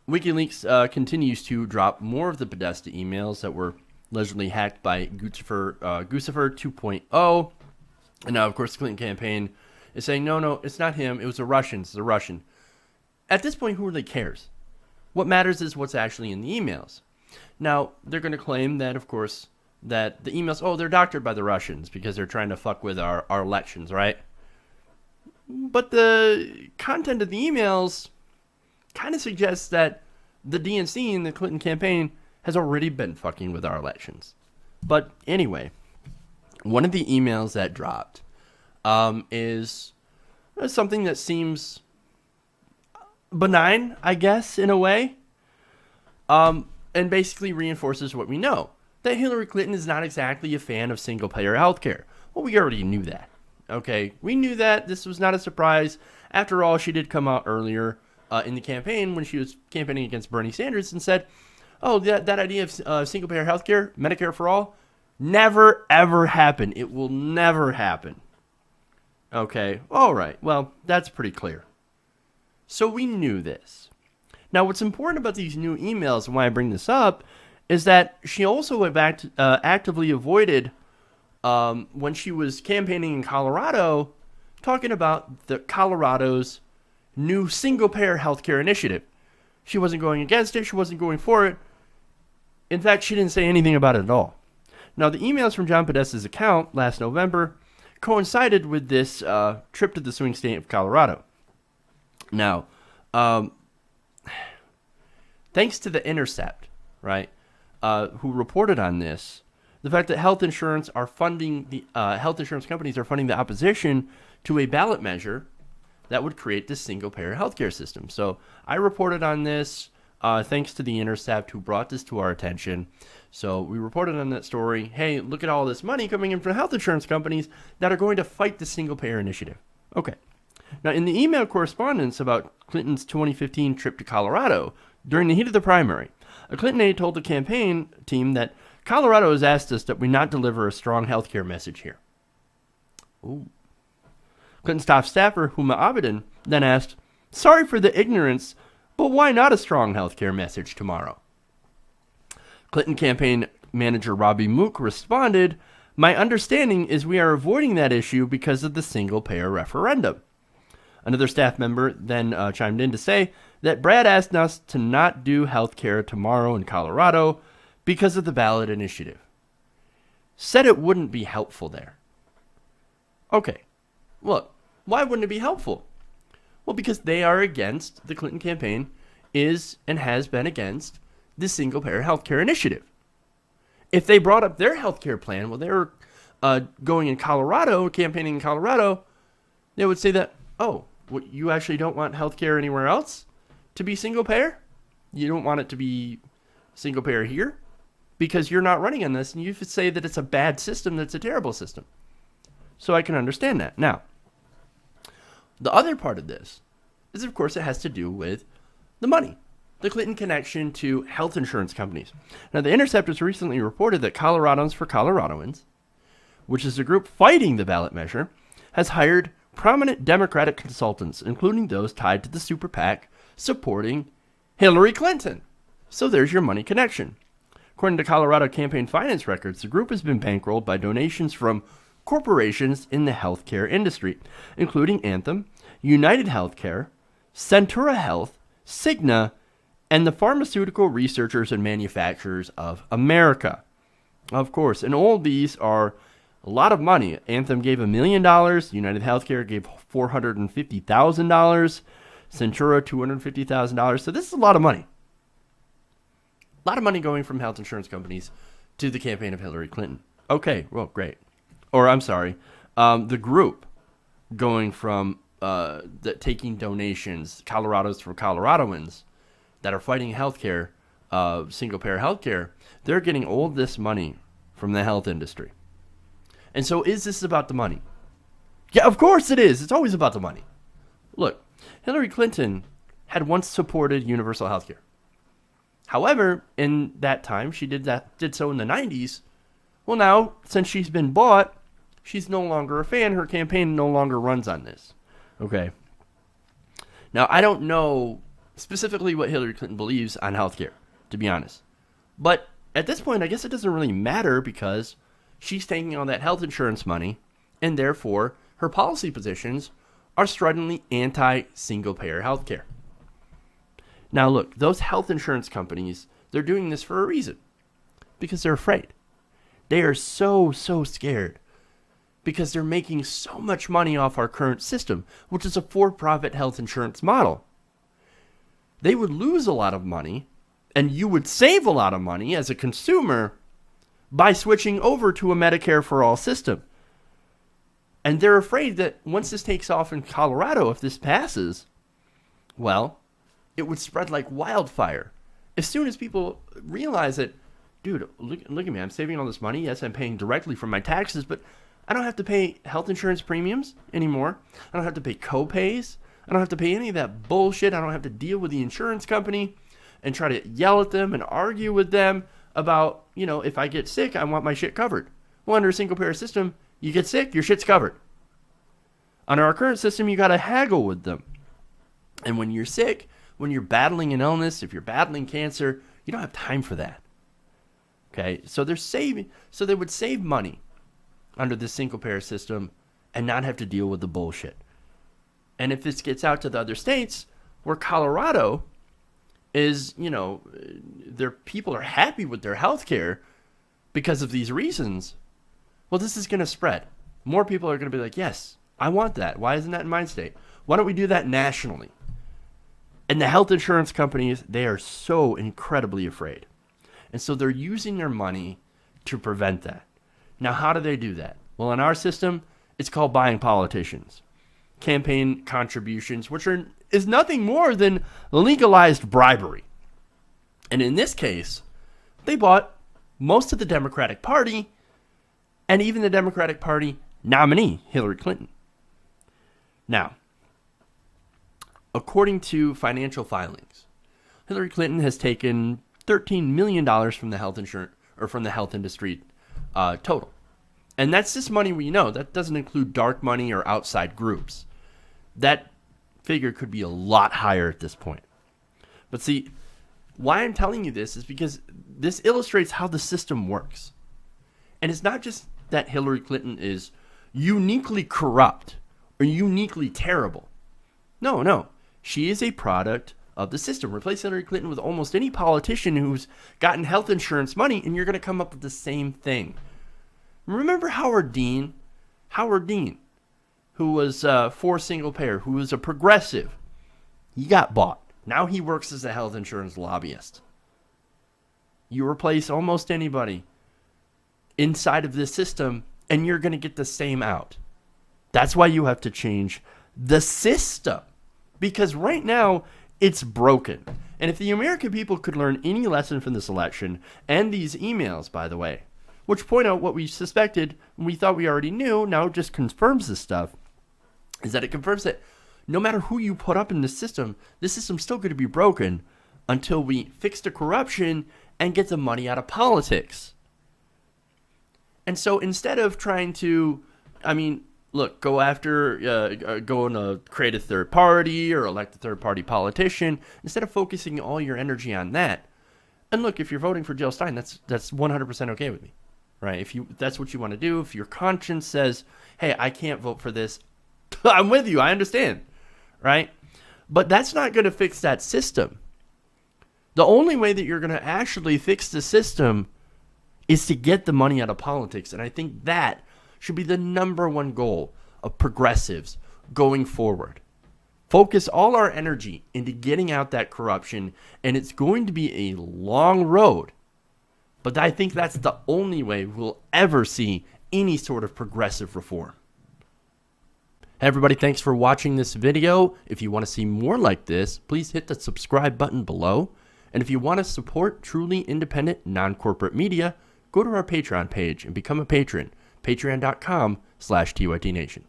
WikiLeaks continues to drop more of the Podesta emails that were allegedly hacked by Guccifer 2.0. And now, of course, the Clinton campaign is saying, no, it's not him. It was a Russian. It's a Russian. At this point, who really cares? What matters is what's actually in the emails. Now, they're going to claim that, of course, that the emails, they're doctored by the Russians because they're trying to fuck with our elections, right? But the content of the emails kind of suggests that the DNC and the Clinton campaign has already been fucking with our elections. But anyway, one of the emails that dropped is something that seems benign, I guess, in a way, and basically reinforces what we know, that Hillary Clinton is not exactly a fan of single-payer healthcare. Well, we already knew that. Okay, we knew that. This was not a surprise. After all, she did come out earlier in the campaign when she was campaigning against Bernie Sanders and said, that idea of single-payer healthcare, Medicare for all, never, ever happened. It will never happen. Okay, all right. Well, that's pretty clear. So we knew this. Now, what's important about these new emails and why I bring this up is that she also actively avoided, when she was campaigning in Colorado, talking about the Colorado's new single-payer healthcare initiative. She wasn't going against it. She wasn't going for it. In fact, she didn't say anything about it at all. Now, the emails from John Podesta's account last November coincided with this trip to the swing state of Colorado. Now, thanks to The Intercept, right, who reported on this, the fact that health insurance companies are funding the opposition to a ballot measure that would create this single-payer healthcare system. So I reported on this thanks to The Intercept, who brought this to our attention. So we reported on that story. Hey, look at all this money coming in from health insurance companies that are going to fight the single-payer initiative. Okay. Now, in the email correspondence about Clinton's 2015 trip to Colorado, during the heat of the primary, a Clinton aide told the campaign team that Colorado has asked us that we not deliver a strong healthcare message here. Ooh. Clinton's top staffer, Huma Abedin, then asked, sorry for the ignorance, but why not a strong healthcare message tomorrow? Clinton campaign manager Robbie Mook responded, my understanding is we are avoiding that issue because of the single-payer referendum. Another staff member then chimed in to say that Brad asked us to not do healthcare tomorrow in Colorado because of the ballot initiative. Said it wouldn't be helpful there. Okay, look, why wouldn't it be helpful? Well, because they are against, the Clinton campaign is and has been against the single-payer healthcare initiative. If they brought up their healthcare plan while they were going in Colorado, campaigning in Colorado, they would say that, what, you actually don't want healthcare anywhere else to be single-payer? You don't want it to be single-payer here? Because you're not running on this, and you could say that it's a bad system, that's a terrible system. So I can understand that. Now, the other part of this is, of course, it has to do with the money. The Clinton connection to health insurance companies. Now, The Intercept has recently reported that Coloradans for Coloradoans, which is a group fighting the ballot measure, has hired prominent Democratic consultants, including those tied to the super PAC supporting Hillary Clinton. So there's your money connection. According to Colorado campaign finance records, the group has been bankrolled by donations from corporations in the healthcare industry, including Anthem, United Healthcare, Centura Health, Cigna, and the Pharmaceutical Researchers and Manufacturers of America. Of course, and all of these are a lot of money. Anthem gave $1 million, United Healthcare gave $450,000, Centura $250,000. So this is a lot of money. A lot of money going from health insurance companies to the campaign of Hillary Clinton. Okay, well, great. Or I'm sorry, the group going from taking donations, Colorados for Coloradoans, that are fighting healthcare, single-payer healthcare, they're getting all this money from the health industry. And so is this about the money? Yeah, of course it is. It's always about the money. Look, Hillary Clinton had once supported universal healthcare. However, in that time, she did so in the 90s. Well, now, since she's been bought, she's no longer a fan. Her campaign no longer runs on this. Okay. Now, I don't know specifically what Hillary Clinton believes on healthcare, to be honest. But at this point, I guess it doesn't really matter because she's taking all that health insurance money, and therefore her policy positions are stridently anti-single-payer healthcare. Now look, those health insurance companies, they're doing this for a reason. Because they're afraid. They are so scared. Because they're making so much money off our current system, which is a for-profit health insurance model. They would lose a lot of money, and you would save a lot of money as a consumer by switching over to a Medicare for all system. And they're afraid that once this takes off in Colorado, if this passes, well, it would spread like wildfire. As soon as people realize that, dude, look at me, I'm saving all this money. Yes, I'm paying directly from my taxes, but I don't have to pay health insurance premiums anymore. I don't have to pay co-pays. I don't have to pay any of that bullshit. I don't have to deal with the insurance company and try to yell at them and argue with them about, if I get sick, I want my shit covered. Well, under a single-payer system, you get sick, your shit's covered. Under our current system, you got to haggle with them. And when you're sick, when you're battling an illness, if you're battling cancer, you don't have time for that. Okay, so they would save money under this single-payer system and not have to deal with the bullshit. And if this gets out to the other states, where Colorado is, their people are happy with their health care because of these reasons, well, this is going to spread. More people are going to be like, yes, I want that. Why isn't that in my state? Why don't we do that nationally? And the health insurance companies, they are so incredibly afraid. And so they're using their money to prevent that. Now, how do they do that? Well, in our system, it's called buying politicians. Campaign contributions, which is nothing more than legalized bribery. And in this case, they bought most of the Democratic Party and even the Democratic Party nominee, Hillary Clinton. Now, according to financial filings, Hillary Clinton has taken $13 million from the health insurance or from the health industry total. And that's just money we know. That doesn't include dark money or outside groups. That figure could be a lot higher at this point. But see, why I'm telling you this is because this illustrates how the system works. And it's not just that Hillary Clinton is uniquely corrupt or uniquely terrible. No. She is a product of the system. Replace Hillary Clinton with almost any politician who's gotten health insurance money, and you're going to come up with the same thing. Remember Howard Dean? Howard Dean, who was for single payer, who was a progressive. He got bought. Now he works as a health insurance lobbyist. You replace almost anybody inside of this system, and you're going to get the same out. That's why you have to change the system. Because right now, it's broken. And if the American people could learn any lesson from this election, and these emails, by the way, which point out what we suspected and we thought we already knew, now it just confirms this stuff, is that it confirms that no matter who you put up in the system's still going to be broken until we fix the corruption and get the money out of politics. And so instead of trying to, go after, going to create a third party or elect a third party politician, instead of focusing all your energy on that, and look, if you're voting for Jill Stein, that's 100% okay with me, right? If that's what you want to do, if your conscience says, hey, I can't vote for this, I'm with you, I understand, right? But that's not going to fix that system. The only way that you're going to actually fix the system is to get the money out of politics. And I think that should be the number one goal of progressives going forward. Focus all our energy into getting out that corruption, and it's going to be a long road. But I think that's the only way we'll ever see any sort of progressive reform. Hey everybody, thanks for watching this video. If you want to see more like this, please hit the subscribe button below. And if you want to support truly independent, non-corporate media, go to our Patreon page and become a patron. Patreon.com/TYTNation.